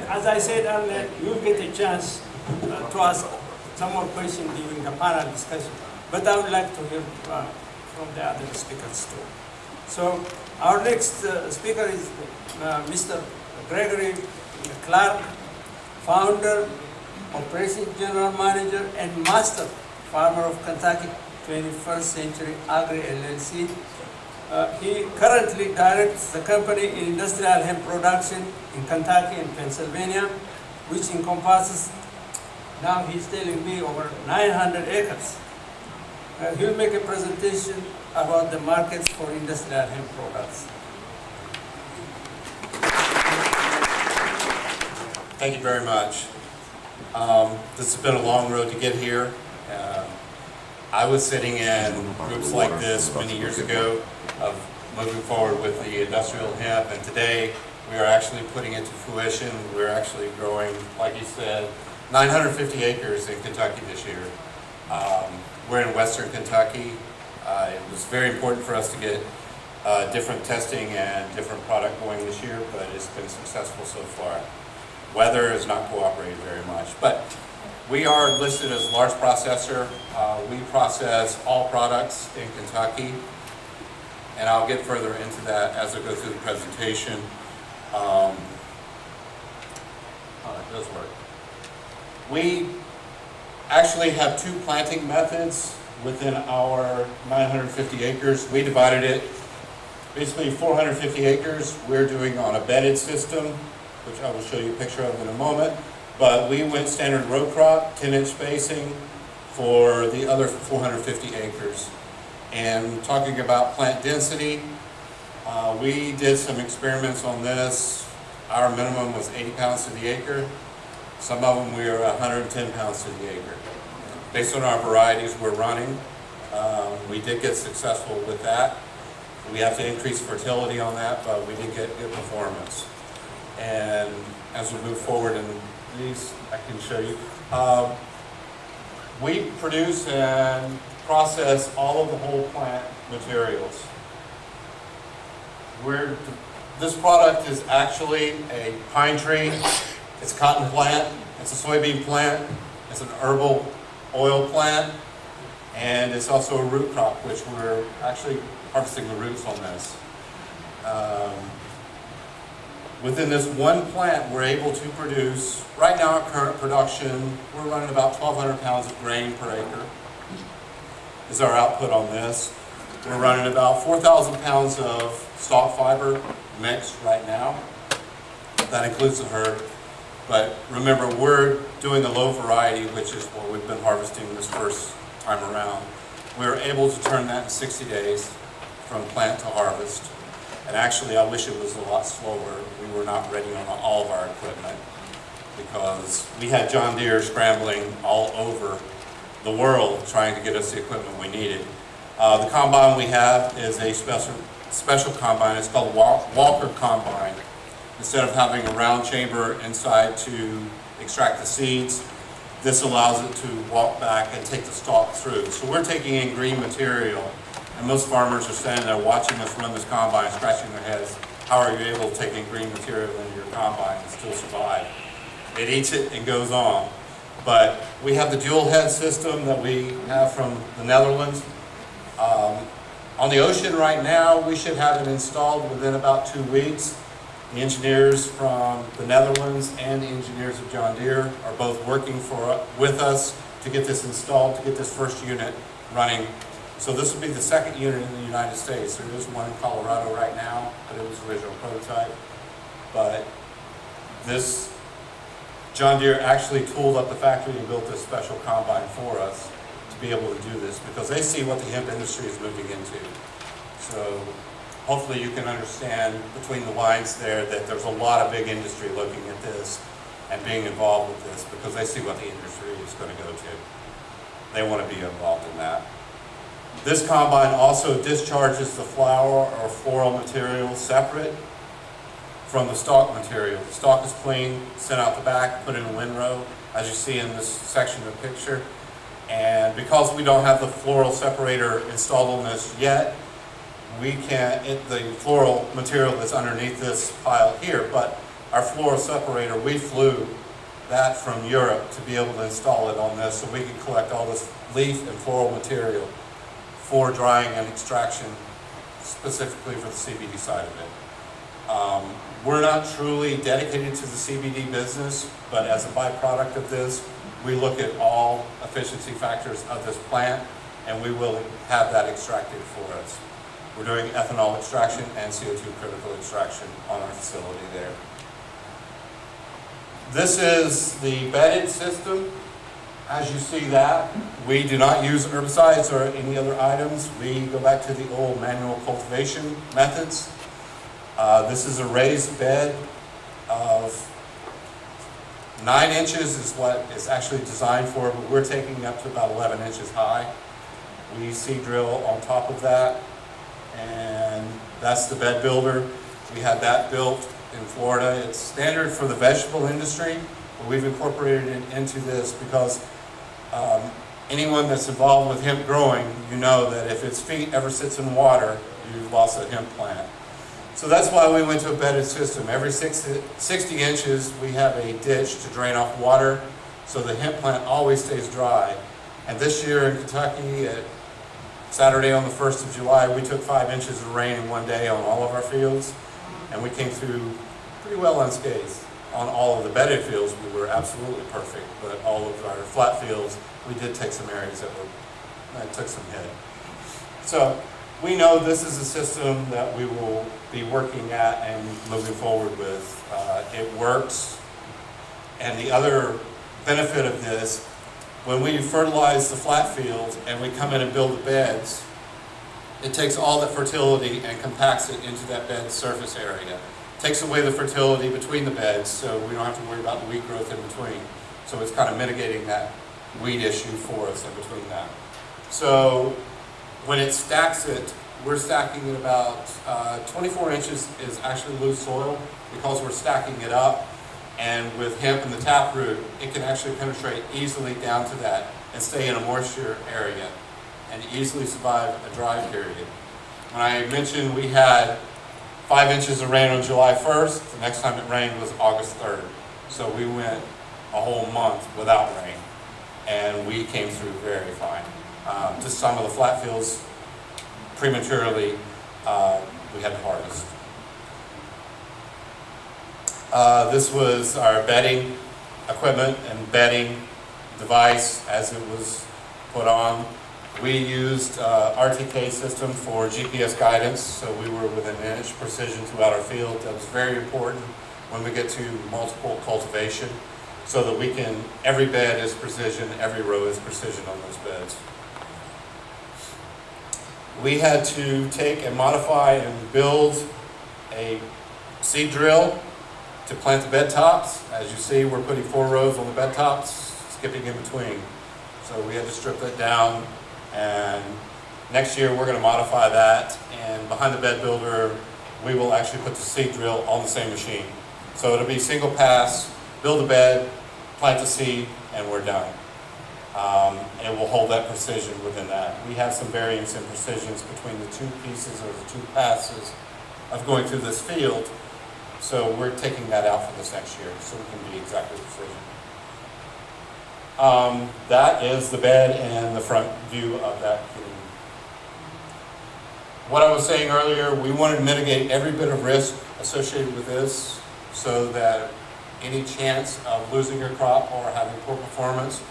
As I said earlier, you'll get a chance to ask some more questions during the panel discussion. But I would like to hear from the other speakers too. So our next speaker is Mr. Gregory Clark, founder, operations general manager, and master farmer of Kentucky 21st Century Agri LLC. He currently directs the company in industrial hemp production in Kentucky and Pennsylvania, which encompasses, now he's telling me, over 900 acres. He'll make a presentation about the markets for industrial hemp products. Thank you very much. This has been a long road to get here. I was sitting in groups like this many years ago of moving forward with the industrial hemp, and today we are actually putting it to fruition. We're actually growing, like you said, 950 acres in Kentucky this year. We're in western Kentucky. It was very important for us to get different testing and different product going this year, but it's been successful so far. Weather has not cooperated very much, but we are listed as a large processor. We process all products in Kentucky, and I'll get further into that as I go through the presentation. Oh, it does work. We actually have two planting methods within our 950 acres. We divided it, basically 450 acres we're doing on a bedded system, which I will show you a picture of in a moment. But we went standard row crop, 10-inch spacing for the other 450 acres. And talking about plant density, we did some experiments on this. Our minimum was 80 pounds to the acre. Some of them we were 110 pounds to the acre. Based on our varieties we're running, we did get successful with that. We have to increase fertility on that, but we did get good performance. And as we move forward in these, I can show you. We produce and process all of the whole plant materials. This product is actually a pine tree, it's a cotton plant, it's a soybean plant, it's an herbal oil plant, and it's also a root crop, which we're actually harvesting the roots on this. Within this one plant, we're able to produce, right now our current production, we're running about 1,200 pounds of grain per acre, is our output on this. We're running about 4,000 pounds of stalk fiber mixed right now. That includes the herd. But remember, we're doing a low variety, which is what we've been harvesting this first time around. We were able to turn that in 60 days from plant to harvest. And actually, I wish it was a lot slower. We were not ready on all of our equipment because we had John Deere scrambling all over the world trying to get us the equipment we needed. The combine we have is a special combine. It's called Walker Combine. Instead of having a round chamber inside to extract the seeds, this allows it to walk back and take the stalk through. So we're taking in green material. And most farmers are standing there watching us run this combine, scratching their heads. How are you able to take in green material into your combine and still survive? It eats it and goes on. But we have the dual head system that we have from the Netherlands. On the ocean right now, we should have it installed within about 2 weeks. The engineers from the Netherlands and the engineers of John Deere are both working with us to get this installed, to get this first unit running. So this will be the second unit in the United States. There is one in Colorado right now, but it was the original prototype. But this, John Deere actually tooled up the factory and built this special combine for us to be able to do this because they see what the hemp industry is moving into. So hopefully you can understand between the lines there that there's a lot of big industry looking at this and being involved with this because they see what the industry is going to go to. They want to be involved in that. This combine also discharges the flower or floral material separate from the stalk material. The stalk is clean, sent out the back, put in a windrow, as you see in this section of the picture. And because we don't have the floral separator installed on this yet, the floral material that's underneath this pile here, but our floral separator, we flew that from Europe to be able to install it on this so we can collect all this leaf and floral material for drying and extraction, specifically for the CBD side of it. We're not truly dedicated to the CBD business, but as a byproduct of this, we look at all efficiency factors of this plant, and we will have that extracted for us. We're doing ethanol extraction and CO2 critical extraction on our facility there. This is the bedded system. As you see that, we do not use herbicides or any other items. We go back to the old manual cultivation methods. This is a raised bed of 9 inches is what it's actually designed for, but we're taking up to about 11 inches high. We seed drill on top of that, and that's the bed builder. We had that built in Florida. It's standard for the vegetable industry, but we've incorporated it into this because anyone that's involved with hemp growing, you know that if its feet ever sits in water, you've lost a hemp plant. So that's why we went to a bedded system. Every 60 inches, we have a ditch to drain off water, so the hemp plant always stays dry. And this year in Kentucky, Saturday on the 1st of July, we took 5 inches of rain in one day on all of our fields, and we came through pretty well unscathed. On all of the bedded fields, we were absolutely perfect, but all of our flat fields, we did take some areas that took some hit. So we know this is a system that we will be working at and moving forward with. It works, and the other benefit of this, when we fertilize the flat fields and we come in and build the beds, it takes all that fertility and compacts it into that bed surface area. Takes away the fertility between the beds, so we don't have to worry about the weed growth in between. So it's kind of mitigating that weed issue for us in between that. So when it stacks it, we're stacking it about 24 inches is actually loose soil because we're stacking it up. And with hemp in the taproot, it can actually penetrate easily down to that and stay in a moisture area and easily survive a dry period. When I mentioned we had 5 inches of rain on July 1st, the next time it rained was August 3rd. So we went a whole month without rain, and we came through very fine. Just some of the flat fields, prematurely, we had to harvest. This was our bedding equipment and bedding device as it was put on. We used RTK system for GPS guidance, so we were within an inch precision throughout our field. That was very important when we get to multiple cultivation, so that we can, every bed is precision, every row is precision on those beds. We had to take and modify and build a seed drill to plant the bed tops. As you see, we're putting 4 rows on the bed tops, skipping in between. So we had to strip that down, and next year we're going to modify that, and behind the bed builder, we will actually put the seed drill on the same machine. So it'll be single pass, build a bed, plant the seed, and we're done. It will hold that precision within that. We have some variance in precisions between the 2 pieces or the 2 passes of going through this field. So we're taking that out for this next year, so we can be exactly precision. That is the bed and the front view of that kitchen. What I was saying earlier, we wanted to mitigate every bit of risk associated with this, so that any chance of losing your crop or having poor performance,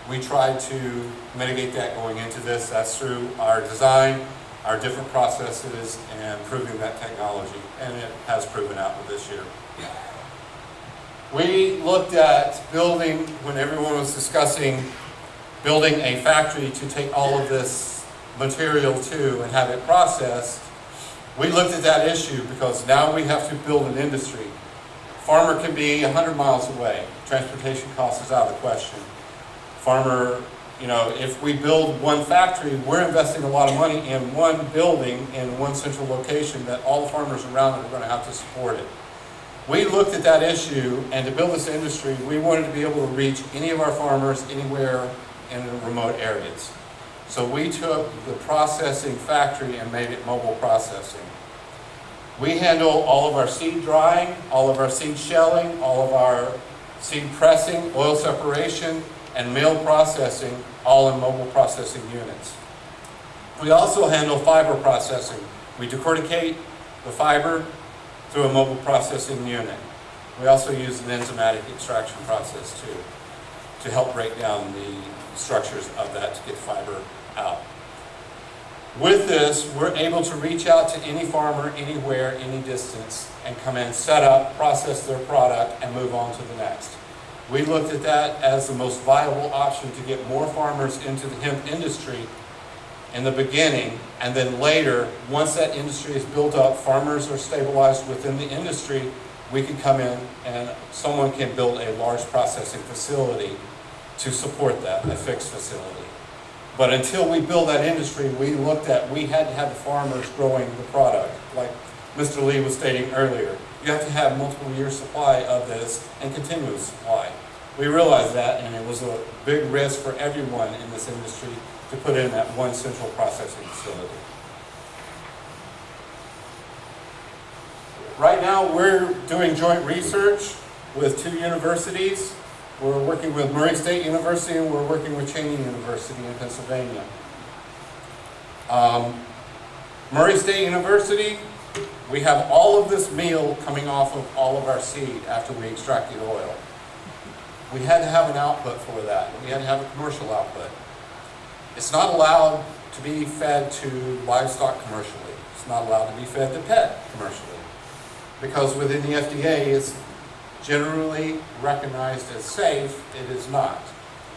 we tried to mitigate that going into this. That's through our design, our different processes, and proving that technology, and it has proven out with this year. We looked at building, when everyone was discussing building a factory to take all of this material to and have it processed, we looked at that issue because now we have to build an industry. Farmer can be 100 miles away. Transportation cost is out of the question. Farmer, you know, if we build one factory, we're investing a lot of money in one building in one central location that all the farmers around it are going to have to support it. We looked at that issue, and to build this industry, we wanted to be able to reach any of our farmers anywhere in the remote areas. So we took the processing factory and made it mobile processing. We handle all of our seed drying, all of our seed shelling, all of our seed pressing, oil separation, and meal processing, all in mobile processing units. We also handle fiber processing. We decorticate the fiber through a mobile processing unit. We also use an enzymatic extraction process too, to help break down the structures of that to get fiber out. With this, we're able to reach out to any farmer, anywhere, any distance, and come in, set up, process their product, and move on to the next. We looked at that as the most viable option to get more farmers into the hemp industry in the beginning, and then later, once that industry is built up, farmers are stabilized within the industry, we can come in and someone can build a large processing facility to support that, a fixed facility. But until we build that industry, we had to have the farmers growing the product. Like Mr. Lee was stating earlier, you have to have multiple years supply of this and continuous supply. We realized that, and it was a big risk for everyone in this industry to put in that one central processing facility. Right now, we're doing joint research with 2 universities. We're working with Murray State University and we're working with Cheney University in Pennsylvania. Murray State University, we have all of this meal coming off of all of our seed after we extract the oil. We had to have an output for that. We had to have a commercial output. It's not allowed to be fed to livestock commercially. It's not allowed to be fed to pet commercially. Because within the FDA, it's generally recognized as safe. It is not.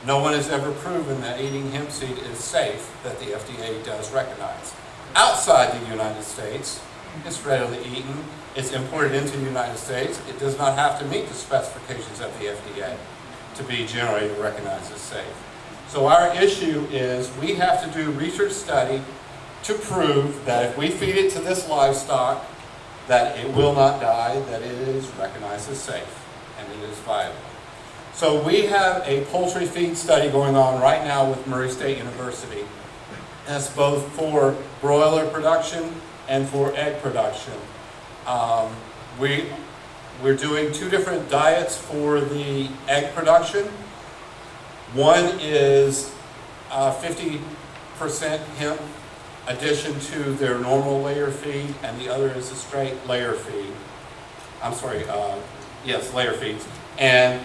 No one has ever proven that eating hemp seed is safe that the FDA does recognize. Outside the United States, it's readily eaten. It's imported into the United States. It does not have to meet the specifications of the FDA to be generally recognized as safe. So our issue is we have to do research study to prove that if we feed it to this livestock, that it will not die, that it is recognized as safe, and it is viable. So we have a poultry feed study going on right now with Murray State University. That's both for broiler production and for egg production. We're doing 2 different diets for the egg production. One is 50% hemp addition to their normal layer feed, and the other is a straight layer feed. Layer feeds. And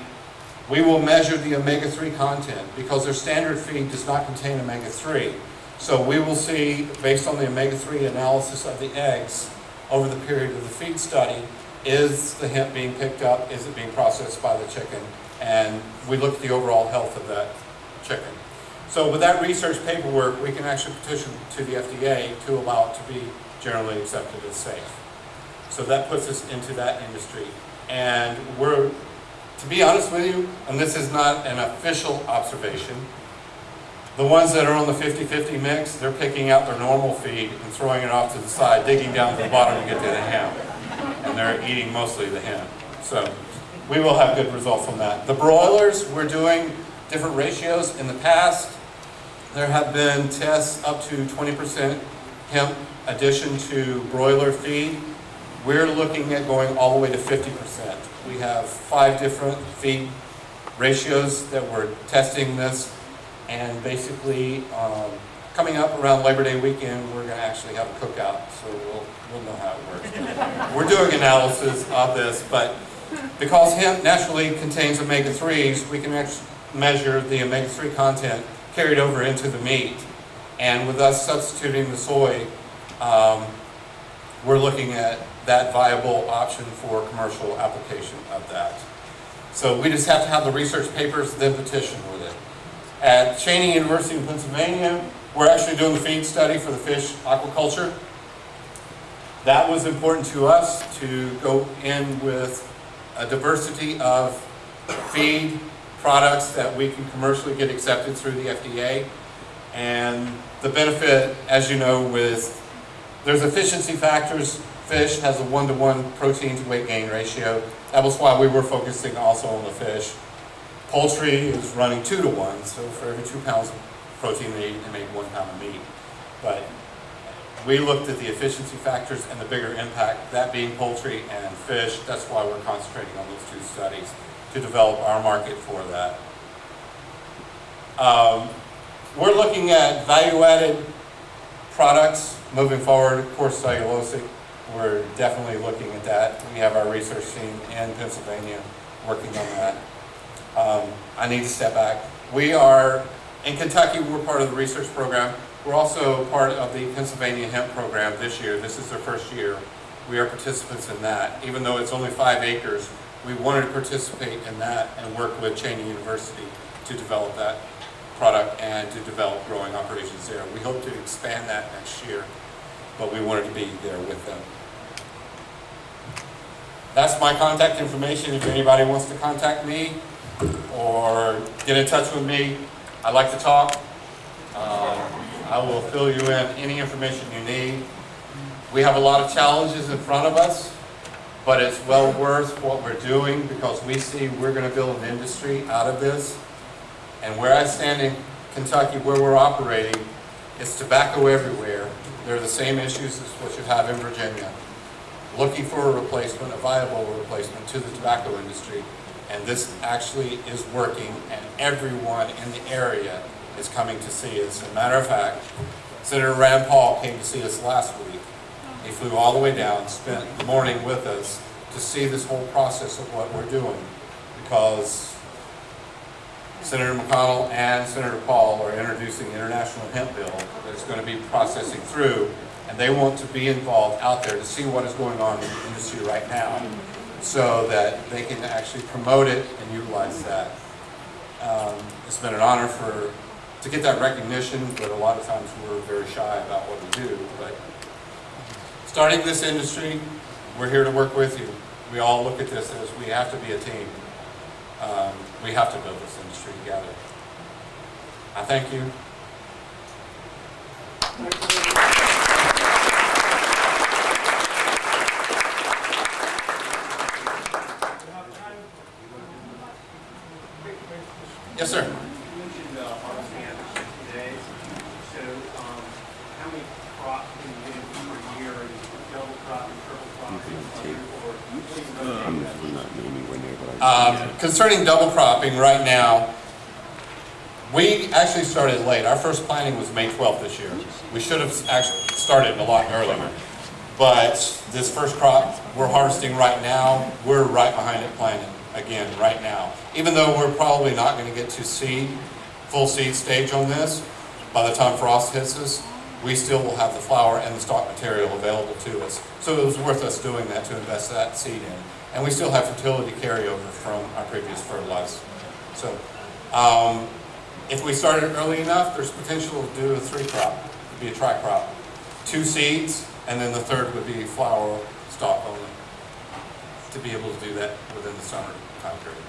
we will measure the omega-3 content because their standard feed does not contain omega-3. So we will see, based on the omega-3 analysis of the eggs over the period of the feed study, is the hemp being picked up, is it being processed by the chicken, and we look at the overall health of that chicken. So with that research paperwork, we can actually petition to the FDA to allow it to be generally accepted as safe. So that puts us into that industry. And to be honest with you, and this is not an official observation, the ones that are on the 50-50 mix, they're picking out their normal feed and throwing it off to the side, digging down to the bottom to get to the hemp. And they're eating mostly the hemp. So we will have good results on that. The broilers, we're doing different ratios. In the past, there have been tests up to 20% hemp addition to broiler feed. We're looking at going all the way to 50%. We have 5 different feed ratios that we're testing this, and basically coming up around Labor Day weekend, we're going to actually have a cookout, so we'll know how it works. We're doing analysis of this, but because hemp naturally contains omega-3s, we can actually measure the omega-3 content carried over into the meat. And with us substituting the soy, we're looking at that viable option for commercial application of that. So we just have to have the research papers, then petition with it. At Cheney University in Pennsylvania, we're actually doing the feed study for the fish aquaculture. That was important to us to go in with a diversity of feed products that we can commercially get accepted through the FDA. And the benefit, as you know, there's efficiency factors. Fish has a 1-to-1 protein to weight gain ratio. That was why we were focusing also on the fish. Poultry is running 2-to-1, so for every 2 pounds of protein they eat and make 1 pound of meat. But we looked at the efficiency factors and the bigger impact, that being poultry and fish. That's why we're concentrating on those 2 studies to develop our market for that. We're looking at value-added products moving forward. Of course, cellulosic, we're definitely looking at that. We have our research team in Pennsylvania working on that. I need to step back. We are, in Kentucky, we're part of the research program. We're also part of the Pennsylvania Hemp program this year. This is their first year. We are participants in that. Even though it's only 5 acres, we wanted to participate in that and work with Cheney University to develop that product and to develop growing operations there. We hope to expand that next year, but we wanted to be there with them. That's my contact information. If anybody wants to contact me or get in touch with me, I like to talk. I will fill you in any information you need. We have a lot of challenges in front of us, but it's well worth what we're doing because we see we're going to build an industry out of this. And where I stand in Kentucky, where we're operating, it's tobacco everywhere. They're the same issues as what you have in Virginia. Looking for a replacement, a viable replacement to the tobacco industry. And this actually is working, and everyone in the area is coming to see us. As a matter of fact, Senator Rand Paul came to see us last week. He flew all the way down, spent the morning with us to see this whole process of what we're doing, because Senator McConnell and Senator Paul are introducing the international hemp bill that's going to be processing through, and they want to be involved out there to see what is going on in the industry right now so that they can actually promote it and utilize that. It's been an honor to get that recognition, but a lot of times we're very shy about what we do. But starting this industry, we're here to work with you. We all look at this as we have to be a team. We have to build this industry together. I thank you. Yes, sir. You mentioned harvesting after 60 days. So, how many crops can you get per year? Double cropping, triple cropping, concerning double cropping, right now, we actually started late. Our first planting was May 12th this year. We should have actually started a lot earlier. But this first crop we're harvesting right now, we're right behind it planting again right now. Even though we're probably not going to get to full seed stage on this, by the time frost hits us, we still will have the flower and the stock material available to us. So it was worth us doing that to invest that seed in. And we still have fertility carryover from our previous fertilizer. So if we started early enough, there's potential to do a 3-crop. It would be a tri-crop. 2 seeds, and then the third would be flower stalk only, to be able to do that within the summer time period.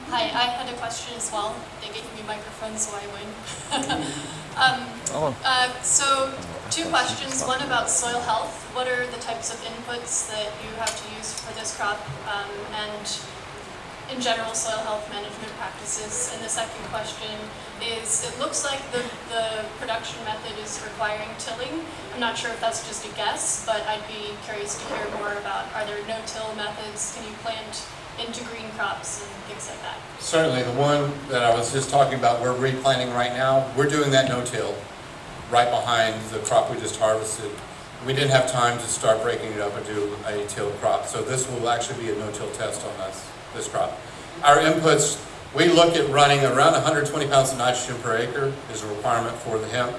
Hi, I had a question as well. They gave me microphones, so I win. So 2 questions. One about soil health. What are the types of inputs that you have to use for this crop? And in general, soil health management practices. And the second question is, it looks like the production method is requiring tilling. I'm not sure if that's just a guess, but I'd be curious to hear more about, are there no-till methods? Can you plant into green crops and things like that? Certainly, the one that I was just talking about, we're replanting right now. We're doing that no-till right behind the crop we just harvested. We didn't have time to start breaking it up and do a till crop, so this will actually be a no-till test on this crop. Our inputs, we look at running around 120 pounds of nitrogen per acre is a requirement for the hemp.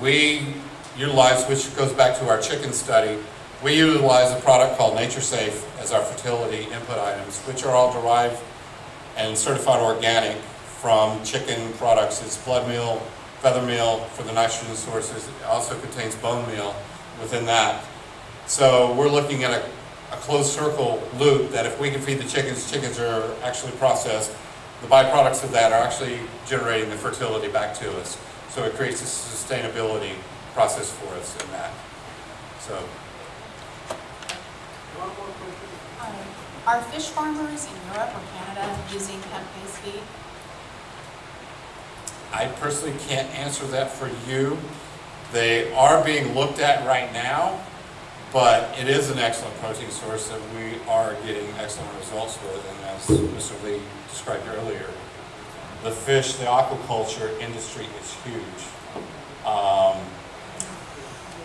We utilize, which goes back to our chicken study, we utilize a product called Nature Safe as our fertility input items, which are all derived and certified organic from chicken products. It's blood meal, feather meal for the nitrogen sources. It also contains bone meal within that. So we're looking at a closed circle loop that if we can feed the chickens are actually processed. The byproducts of that are actually generating the fertility back to us. So it creates a sustainability process for us in that. So. Are fish farmers in Europe or Canada using hemp-based feed? I personally can't answer that for you. They are being looked at right now, but it is an excellent protein source that we are getting excellent results with. And as Mr. Lee described earlier, the fish, the aquaculture industry is huge.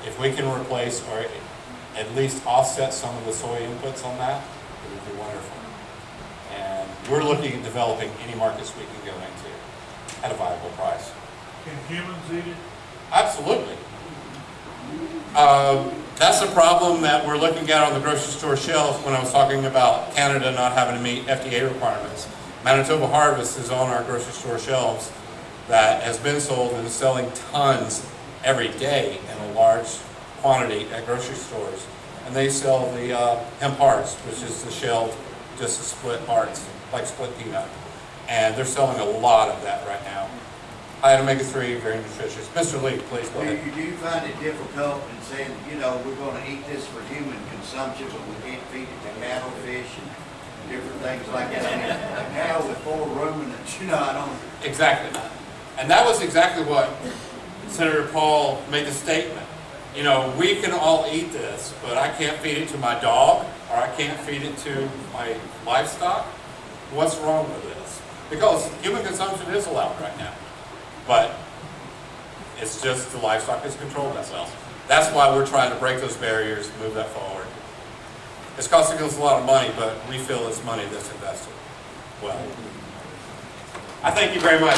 If we can replace or at least offset some of the soy inputs on that, it would be wonderful. And we're looking at developing any markets we can go into at a viable price. Can humans eat it? Absolutely. That's a problem that we're looking at on the grocery store shelves when I was talking about Canada not having to meet FDA requirements. Manitoba Harvest is on our grocery store shelves that has been sold and is selling tons every day in a large quantity at grocery stores. And they sell the hemp hearts, which is the shelled, just split hearts, like split peanut. And they're selling a lot of that right now. High in omega-3, very nutritious. Mr. Lee, please go ahead. Do you find it difficult in saying, you know, we're gonna eat this for human consumption, but we can't feed it to cattle, fish, and different things like that? I mean, a cow with 4 ruminants, you know, I don't. Exactly. And that was exactly what Senator Paul made the statement. You know, we can all eat this, but I can't feed it to my dog, or I can't feed it to my livestock. What's wrong with this? Because human consumption is allowed right now. But it's just the livestock is controlled that well. That's why we're trying to break those barriers, move that forward. It's costing us a lot of money, but we feel it's money that's invested well. I thank you very much.